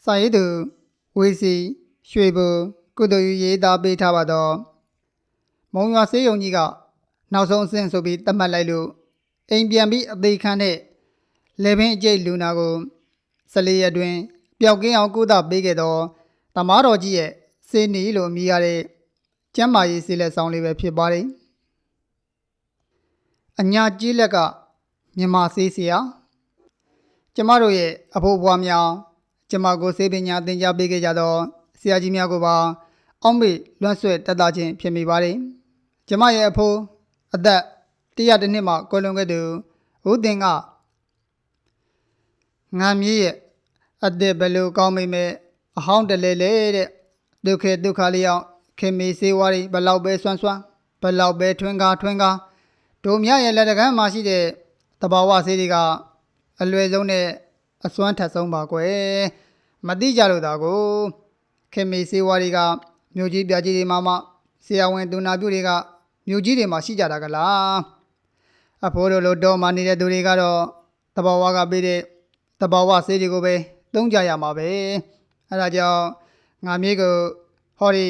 စာရေးသူဝေစီရွှေဘူကုသိုလ်ယူရေးသားပေးထားပါတော့မုံရွာဆေးရုံကြီးကနောက်ဆုံးအဆင့်ဆိုပြီးသတ်မှတ်လိုက်လို့အိမ်ပြန်ပြီးအသေးခံတဲ့လေပင်အကျိတ်လူနာကို14ရက်တွင်ပျောက်ကင်းအောင်ကုသပေးခဲ့သောသမားတော်ကြီးရဲ့စေနီလို့အမည်ရတဲ့ကျမ်းမာရေးဆေးလက်ဆောင်လေးပဲဖြစ်ပါတယ်အညာကြီးလက်ကမြန်မာဆေးဆရာကျမတို့ရဲ့အဖို့ဘွားများကျမကိုဆေးပညာသင်ကြားပေးခဲ့ကြသောဆရာကြီးများကိုပါအောက်မေ့လွတ်ဆွဲတတ်တာချင်းဖြစ်မိပါတယ်ကျမရဲ့အဖိုးအသက်100နှစ်မှကွယ်လွန်ခဲ့သူဦးတင်ကငါမြေးရဲ့အသက်ဘယ်လိုကောင်းမိမဲ့အဟောင်းတလဲလဲတဲ့ဒုက္ခလေးအောင်ခင်မီစေဝါရီဘလောက်ပဲဆွမ်းဘလောက်ပဲထွန်းကားတို့မြရဲ့လက်တကမ်းမှာရှိတဲ့တဘာဝဆေးတွေကအလွယ်ဆုံးနဲ့အစွမ်းထက်ဆုံးပါကွယ်မသိကြလို့သာကိုခင်မီစေဝါရီကမြို့ကြီးပြကြီးတွေမှာဆရာဝန်သူနာပြုတွေကမြို့ကြီးတွေမှာရှိကြတာကလားအဖိုးတို့လိုတော့မှနေတဲ့သူတွေကတော့တဘာဝကပေးတဲ့တဘာဝဆေးတွေကိုပဲသုံးကြရမှာပဲအဲဒါကြောင့်ငါမြေကိုဟောဒီ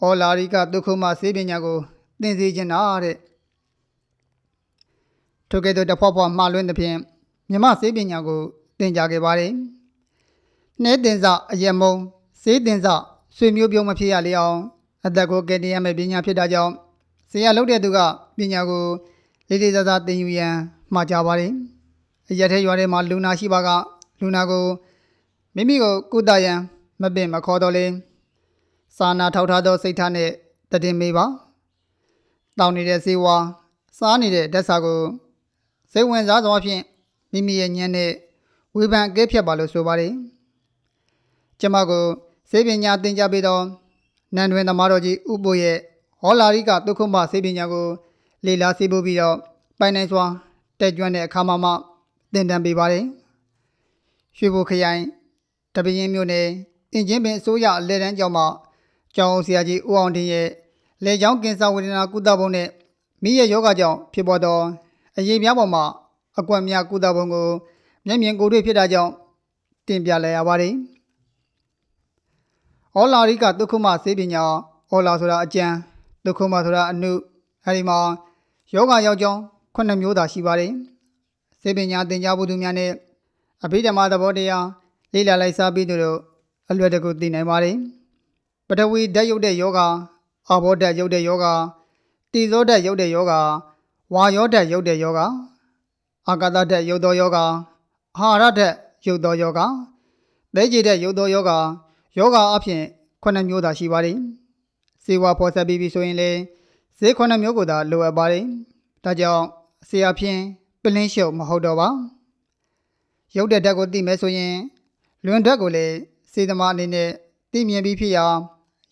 အော်လာရီကဒုက္ခမဆေးပညာကိုသင်စေချင်တာတဲ့ထိုကဲ့သို့တဖွားမှားလွင်းသဖြင့်မြမဆေးပညာကိုသင်ကြားခဲ့ပါတယ်နှဲတင်စအယက်မုံဆေးတင်စဆွေမျိုးပြုံးမဖြစ်ရလေအောင်အသက်ကိုကယ်တင်ရမယ့်ပညာဖြစ်တာကြောင့်ဆရာလုပ်တဲ့သူကပညာကိုလေးလေးစားစားသင်ယူရန်မှာကြပါတယ်အရက်ထဲရွာထဲမှာလူနာရှိပါကလူနာကိုမိမိကိုကုသရန်မပင်မခေါ်တော့လေစာနာထောက်ထားသောစိတ်ထားနဲ့တည်င်းမေးပါတောင်းနေတဲ့စေဝါစားနေတဲ့ဓာတ်စာကိုစိတ်ဝင်စားစွာဖြင့်မိမိရဲ့ဉာဏ်နဲ့ဝေဖန်အကဲဖြတ်ပါလို့ဆိုပါတယ်ကျမကိုဆေးပညာသင်ကြားပေးသောနန်းတွင်သမားတော်ကြီးဥပိုလ်ရဲ့ဟောလာရိကဒုက္ခမဆေးပညာကိုလေ့လာဆေးပို့ပြီးတော့ပိုင်နိုင်စွာတက်ကြွတဲ့အခါမှာသင်တန်းပေးပါတယ်ရွှေဘိုခရိုင်တပင်းမြို့နယ်အင်ဂျင်ပင်အစိုးရအလဲတန်းကျောင်းမှာကျောင်းဆရာကြီးဦးအောင်တင်ရဲ့လေကြောင်းကင်ဆာဝေဒနာကုသပုံနဲ့မိရဲ့ယောဂကြောင့်ဖြစ်ပေါ်သောအရေးများပေါ်မှာအကွက်များကုသပုံကိုမျက်မြင်ကိုယ်တွေ့ဖြစ်တာကြောင့်တင်ပြလိုက်ရပါတယ်။ဩလာရိကဒုက္ခမဆေးပညာဩလာဆိုတာအကျံဒုက္ခမဆိုတာအနုအဲဒီမှာယောဂရောက်ကြောင်း9မျိုးသာရှိပါတယ်။ဆေးပညာသင်ကြားဖို့သူများနဲ့အဘိဓမ္မာသဘောတရားလေ့လာလိုက်စားပြီးသူတို့အလွယ်တကူသိနိုင်ပါတယ်။ပထဝီဓာတ်ရုပ်တဲ့ယောဂအာဘောဓာတ်ရုပ်တဲ့ယောဂတိဇောဓာတ်ရုပ်တဲ့ယောဂဝါယောဓာတ်ရုပ်တဲ့ယောဂအာကာသဓာတ်ရုပ်သောယောဂအာဟာရဓာတ်ရုပ်သောယောဂသဲကြည်ဓာတ်ရုပ်သောယောဂအဖြစ်9မျိုးသာရှိပါတယ်။စေဝါဖော်ဆက်ပြီးဆိုရင်လေဈေး9မျိုးကိုသာလိုအပ်ပါတယ်။ဒါကြောင့်ဆရာဖြင့်ပလင်းရှုပ်မဟုတ်တော့ပါ။ရုပ်တဲ့ဓာတ်ကိုသိမယ်ဆိုရင်လွန်ဓာတ်ကိုလည်းစေသမားအနေနဲ့သိမြင်ပြီးဖြစ်ရာ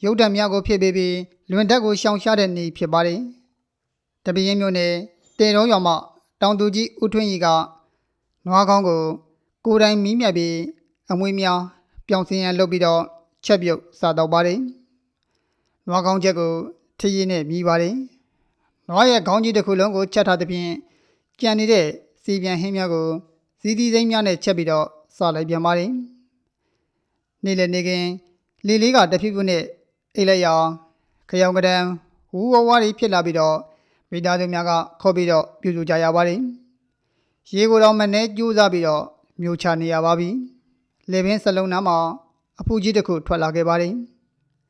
ရုပ်ဓာတ်များကိုဖြစ်ပြီးလွန်ဓာတ်ကိုရှောင်ရှားတဲ့နည်းဖြစ်ပါတယ်။တပင်းမျိုးနဲ့တေတုံးရွာမှတောင်သူကြီးဦးထွန်းရီကနွားကောင်းကိုကိုယ်တိုင်မီးမြတ်ပြီးအမွေးများပြောင်းစင်ရန်လုပ်ပြီးတော့ချက်ပြုတ်စားတော့ပါတယ်။နွားကောင်းချက်ကိုထရည်နဲ့မြည်ပါတယ်။နွားရဲ့ခေါင်းကြီးတစ်ခုလုံးကိုချက်ထားသဖြင့်ကြံနေတဲ့စီပြန်ဟင်းများကိုစီးသီးစိမ်းများနဲ့ချက်ပြီးတော့စားလိုက်ပြန်ပါတယ်။နေ့လည်နေခင်လေလေးကတဖြည်းဖြည်းနဲ့အိတ်လိုက်ရအောင်ခရောင်ကတန်းဝူဝဝါးတွေဖြစ်လာပြီးတော့မိသားစုများကခေါ်ပြီးတော့ပြုစုကြရပါတယ်။ရေကိုတော့မနဲ့ကြိုးစားပြီးတော့မျိုးချနေရပါပြီ။လေပင်စလုံးနားမှာအဖူကြီးတစ်ခုထွက်လာခဲ့ပါတယ်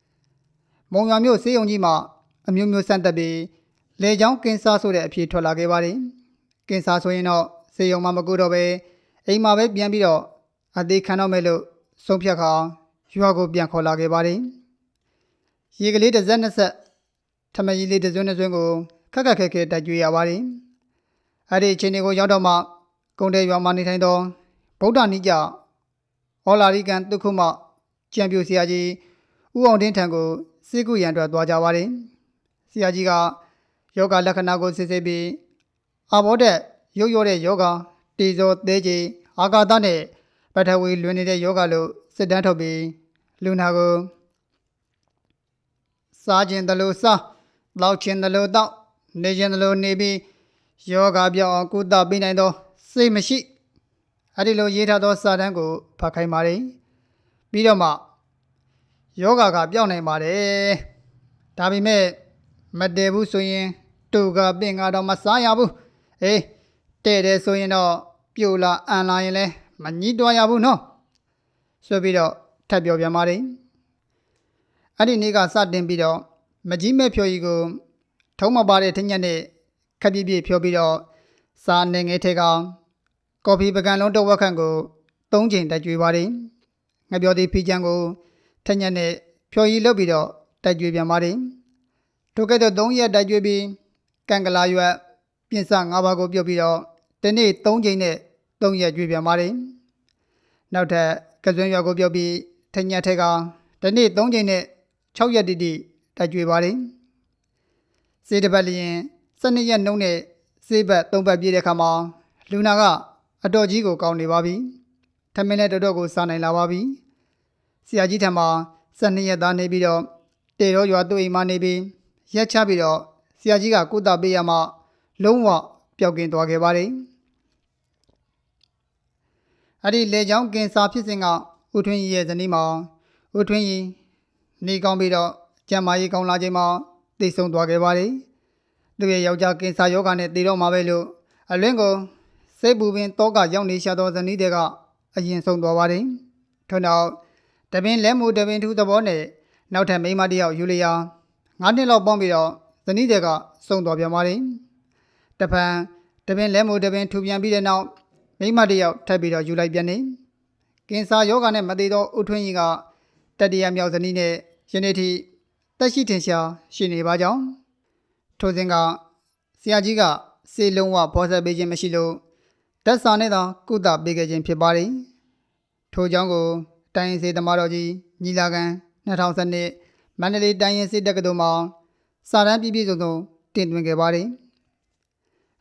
။မုံရွာမြို့ဆေးရုံကြီးမှာအမျိုးမျိုးစမ်းတက်ပြီးလေကြောင်းကင်ဆာဆိုတဲ့အဖြေထွက်လာခဲ့ပါတယ်။ကင်ဆာဆိုရင်တော့ဆေးရုံမှာမကူတော့ပဲအိမ်မှာပဲပြန်ပြီးတော့အသေးခံတော့မယ်လို့ဆုံးဖြတ်ခါရွာကိုပြန်ခေါ်လာခဲ့ပါတယ်။ရေကလေးတစ်စက်နှစ်ဆက်ထမကြီးလေးတစ်စွန်းနှစ်စွန်းကိုခက်ခဲတိုက်ကြွေးရပါတယ်။အဲ့ဒီအချိန်တွေကိုရောက်တော့မှကုန်းတဲ့ရွာမှာနေထိုင်သောဗုဒ္ဓနိကြဩလာရိကန်ဒုက္ခမကျမ်းပြူဆရာကြီးဦးအောင်တင်းထံကိုစေကုရန်အတွက်သွားကြပါတယ်။ဆရာကြီးကယောဂလက္ခဏာကိုစစ်ဆေးပြီးအာဘောဓာတ်ရုပ်ရောတဲ့ယောဂတေဇောသဲကြီးအာကာသနဲ့ပထဝီလွင်နေတဲ့ယောဂလို့စစ်တမ်းထုတ်ပြီးလူနာကိုစားခြင်းတလို့စားတောက်ခြင်းတလို့တောက်နေခြင်းတလို့နေပြီးယောဂပြောင်းအောင်ကုသပေးနိုင်သောစိတ်မရှိအဲ့ဒီလိုရေးထားသောစာတမ်းကိုဖတ်ခိုင်းပါတယ် ပြီးတော့မှယောဂကပြောင်းနိုင်ပါတယ်ဒါပေမဲ့မတည်ဘူးဆိုရင်တူကပင်ကတော့မစားရဘူးအေးတဲ့တယ်ဆိုရင်တော့ပြိုလာအန်လာရင်လည်းမညှိတွားရဘူးနော်ဆိုပြီးတော့ထပ်ပြောပြန်ပါတယ်အဲ့ဒီနေ့ကစတင်ပြီးတော့မကြီးမဲ့ဖြိုကြီးကိုထုံးမပါတဲ့ထညက်နဲ့ခက်ပြည့်ပြည့်ဖြိုပြီးတော့စားနေငယ်ထဲကကော်ဖီပကံလုံးတစ်ဝက်ခန့်ကို၃ချိန်တိုက်ကြွေးပါတယ်ငှက်ပြောသည်ဖီချန်ကိုထညက်နဲ့ဖြိုကြီးလုပ်ပြီးတော့တိုက်ကြွေးပြန်ပါတယ်ထိုကဲ့သို့၃ရက်တိုက်ကြွေးပြီးကံကလာရွက်ပြင်စ၅ပါးကိုပြုတ်ပြီးတော့ဒီနေ့၃ချိန်နဲ့၃ရက်ကြွေးပြန်ပါတယ်နောက်ထပ်ကစွန်းရွက်ကိုပြုတ်ပြီးထညက်ထဲကဒီနေ့၃ချိန်နဲ့6ရက်တိတိတိုက်ကြွေးပါတယ်စေတပတ်လျင်12ရက်နှုန်းနဲ့စေဘတ်3ဘတ်ပြည့်တဲ့အခါမှာလူနာကအတော်ကြီးကိုကောင်းနေပါပြီထမင်းနဲ့တော်ကိုစားနိုင်လာပါပြီဆရာကြီးထံမှာ12ရက်သားနေပြီးတော့တေရောရွာသူ့အိမ်မှာနေပြီးရက်ချပြီးတော့ဆရာကြီးကကုသပေးရမှလုံးဝပျောက်ကင်းသွားခဲ့ပါတယ်အဲ့ဒီလေချောင်းကင်ဆာဖြစ်စဉ်ကဦးထွန်းကြီးရဲ့ဇနီးမှာဦးထွန်းကြီးနေကောင်းပြီးတော့ကျန်းမာရေးကောင်းလာချိန်မှာသိဆုံးသွားခဲ့ပါတယ်သူရဲ့ယောက်ျားကင်ဆာယောဂနဲ့တည်တော့မှာပဲလို့အလင်းကိုစိတ်ပူပင်တောကရောက်နေရှာသောဇနီးတွေကအရင်ဆုံးသွားပါတယ်ထို့နောက်တပင်လဲမှုတပင်ထူးသဘောနဲ့နောက်ထပ်မိန်းမတစ်ယောက်ယူလျာ9နှစ်လောက်ပေါင်းပြီးတော့ဇနီးတွေကဆုံးသွားပြန်ပါတယ်တဖန်တပင်လဲမှုတပင်ထူပြန်ပြီးတဲ့နောက်မိန်းမတစ်ယောက်ထပ်ပြီးတော့ယူလိုက်ပြန်နေကင်ဆာယောဂနဲ့မတည်သောဦးထွန်းကြီးကတတိယမြောက်ဇနီးနဲ့ယနေ့ထိတက်ရှိထင်ရှားရှိနေပါကြောင်းထိုစဉ်ကဆရာကြီးကစေလုံးဝဖော်ဆက်ပေးခြင်းမရှိလို့တက်စာနဲ့သာကုသပေးခဲ့ခြင်းဖြစ်ပါတယ်ထိုကြောင့်ကိုတိုင်းရင်စေသမားတော်ကြီးညီလာခံ2012မန္တလေးတိုင်းရင်စေတက္ကသိုလ်မှာစာတမ်းပြည့်စုံတင်သွင်းခဲ့ပါတယ်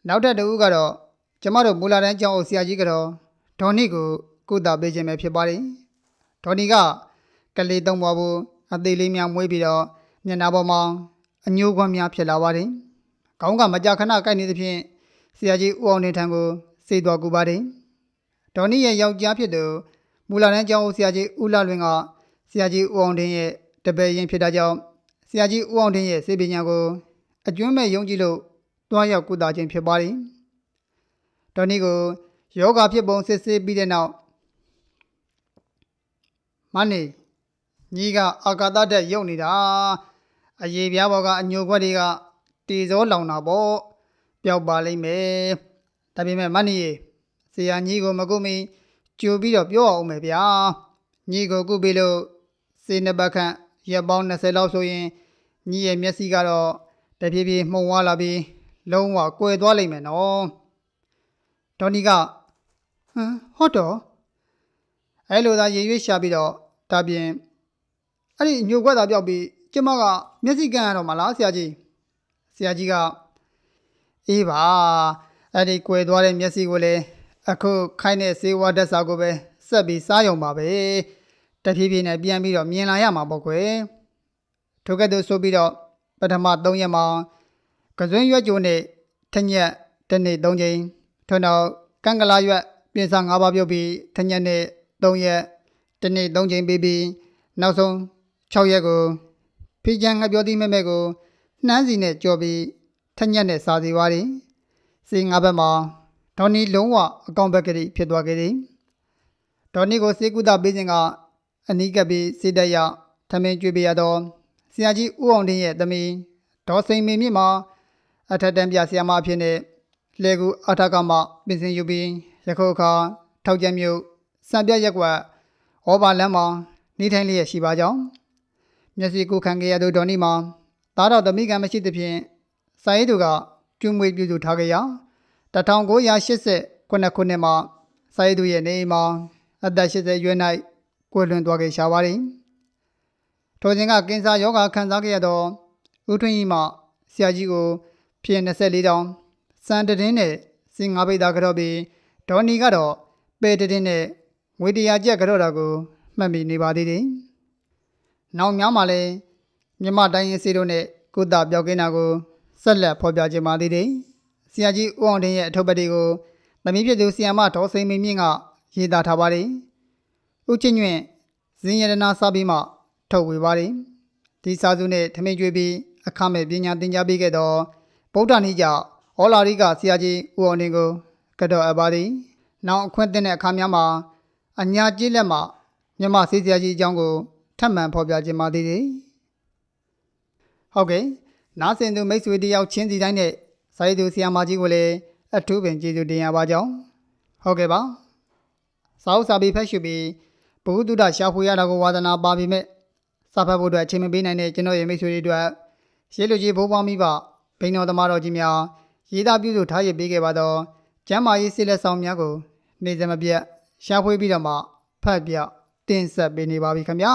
နောက်ထပ်တစ်ဦးကတော့ကျမတို့မူလာတန်းကျောင်းအုပ်ဆရာကြီးကတော့ဒေါ်နိကိုကုသပေးခြင်းပဲဖြစ်ပါတယ်ဒေါ်နိကကလေးသုံးပွားဖို့အသေးလေးများမွေးပြီးတော့မျက်နှာပေါ်မှာအညိုးခွမ်းများဖြစ်လာပါတယ်။ခေါင်းကမကြာခဏကိုက်နေသဖြင့်ဆရာကြီးဦးအောင်နေထံကိုစေသွားကူပါတယ်။ဒေါ်နီရဲ့ယောက်ျားဖြစ်သူမူလာတန်းကျောင်းဆရာကြီးဦးလာလွင်ကဆရာကြီးဦးအောင်တင်ရဲ့တပည့်ရင်ဖြစ်တာကြောင့်ဆရာကြီးဦးအောင်တင်ရဲ့စေပညာကိုအကျွမ်းမဲ့ယုံကြည်လို့တွားရောက်ကုသခြင်းဖြစ်ပါတယ်။ဒေါ်နီကိုယောဂဖြစ်ပုံစစ်ဆေးပြီးတဲ့နောက်မနီညီကအာကာသတက်ရုပ်နေတာအရေးပြားပေါ်ကအညိုခွက်တွေကတီစောလောင်တာပေါ့ပျောက်ပါလိမ့်မယ်ဒါပေမဲ့မနီရေဆရာညီကိုမကုမီကြိုပြီးတော့ပြောအောင်မယ်ဗျာညီကိုကုပြီးလို့စေနှစ်ပတ်ခန့်ရက်ပေါင်း20လောက်ဆိုရင်ညီရဲ့မျက်စိကတော့တဖြည်းဖြည်းမှုံဝါလာပြီးလုံးဝကွယ်သွားလိမ့်မယ်နော်ဒေါ်နီကဟုတ်တော့အဲ့လိုသာရေရွေးရှာပြီးတော့ဒါပြင်အဲ့ဒီညိုခွက်သာပြောက်ပြီးကျမကမျက်စိကန်းရတော့မလားဆရာကြီးကအေးပါအဲ့ဒီကွယ်သွားတဲ့မျက်စိကိုလည်းအခုခိုင်းတဲ့ဆေးဝါးဓာတ်စာကိုပဲဆက်ပြီးစားရုံပါပဲတဖြည်းဖြည်းနဲ့ပြန်ပြီးတော့မြင်လာရမှာပေါ့ကွယ်ထိုကဲ့သို့ဆိုပြီးတော့ပထမ3ရက်မှာကစွန်းရွက်ကြိုနဲ့ထညက်တစ်နေ့3ချိန်ထို့နောက်ကံကလာရွက်ပြင်စာ5ပါးပြုတ်ပြီးထညက်နဲ့3ရက်တစ်နေ့3ချိန်ပြီးပြီးနောက်ဆုံး6ရက်ကိုဖီချန်ငှက်ပြောသည်မဲ့ကိုနှမ်းစီနဲ့ကြော်ပြီးထညက်နဲ့စားစီသွားသည်စီ5ဘက်မှာဒေါ်နီလုံးဝအကောင့်ဘက်ကလေးဖြစ်သွားခဲ့သည်ဒေါ်နီကိုစေကုသပေးခြင်းကအနီးကပ်ပြီးစေတက်ရထမင်းကျွေးပေးရတော့ဆရာကြီးဦးအောင်တင်ရဲ့သမီးဒေါ်စိန်မေမြင့်မှာအထက်တန်းပြဆရာမအဖြစ်နဲ့လေကူအထက်ကမှပြင်ဆင်ယူပြီးယခုအခါထောက်ကျမြို့စံပြရက်ကွက်ဩဘာလမ်းမှာနေထိုင်လျက်ရှိပါကြောင်းမျက်စိကိုခံခဲ့ရသောဒေါ်နီမှာသားတော်သမီးကံမရှိသဖြင့်စာရေးသူကကျွမွေပြုစုထားခဲ့ရာ1989ခုနှစ်မှာစာရေးသူရဲ့နေအိမ်မှာအသက်80ရွယ်၌ကွယ်လွန်သွားခဲ့ရှာပါသည်ထိုစဉ်ကကင်ဆာရောဂါခံစားခဲ့ရသောဦးထွန်းကြီးမှဆရာကြီးကိုဖြည့်24တောင်စံတတင်းနဲ့စင်5ပိသာကြော့ပြီးဒေါ်နီကတော့ပဲတတင်းနဲ့ငွေ100ကျပ်ကြော့တာကိုမှတ်မိနေပါသေးတယ်နောက်များမှလည်းမြမတိုင်းရင်စီတို့နဲ့ကုသပြောက်ကင်းတာကိုဆက်လက်ဖော်ပြခြင်းပါသေးတယ်ဆရာကြီးဦးအောင်တင်ရဲ့အထုပ်ပတ်တွေကိုသမီးဖြစ်သူဆီယမဒေါ်စိန်မင်းမြင့်ကရေးသားထားပါတယ်ဦးချင်းညွန့်ဇ ဇင်ရတနာစာပြီးမှထုတ်ဝေပါတယ်ဒီစာစုနဲ့ထမင်းကျွေးပြီးအခမဲ့ပညာသင်ကြားပေးခဲ့သောဗုဒ္ဓနိကြဩလာရိကဆရာကြီးဦးအောင်နေကိုကတော့အပ်ပါသည်နောက်အခွင့်အသင့်တဲ့အခါများမှာအညာကျေးလက်မှမြမဆေးဆရာကြီးအကြောင်းကိုထပ်မံဖော်ပြခြင်းပါသေးတယ်ဟုတ်ကဲ့နားဆင်သူမိတ်ဆွေတယောက်ချင်းစီတိုင်းနဲ့စာရေးသူဆရာမကြီးကိုလည်းအထူးပင်ကျေးဇူးတင်ရပါကြောင်းဟုတ်ကဲ့ပါစာအုပ်စာပေဖတ်ရှုပြီးဘုဟုတုဒ္ဒရှာဖွေရတာကိုဝါသနာပါပေမဲ့စာဖတ်ဖို့အတွက်အချိန်မပေးနိုင်တဲ့ကျွန်တော်ရဲ့မိတ်ဆွေတွေအတွက်ရေးလူကြီးဘိုးဘွားမိဘဘိန်းတော်သမားတော်ကြီးများရေးသားပြုစုထားရပေးခဲ့ပါတော့ကျမ်းမာရေးစိလက်ဆောင်များကိုနေ့စဉ်မပြတ်ရှာဖွေပြီးတော့မှဖတ်ပြတင်ဆက်ပေးနေပါပြီခင်ဗျာ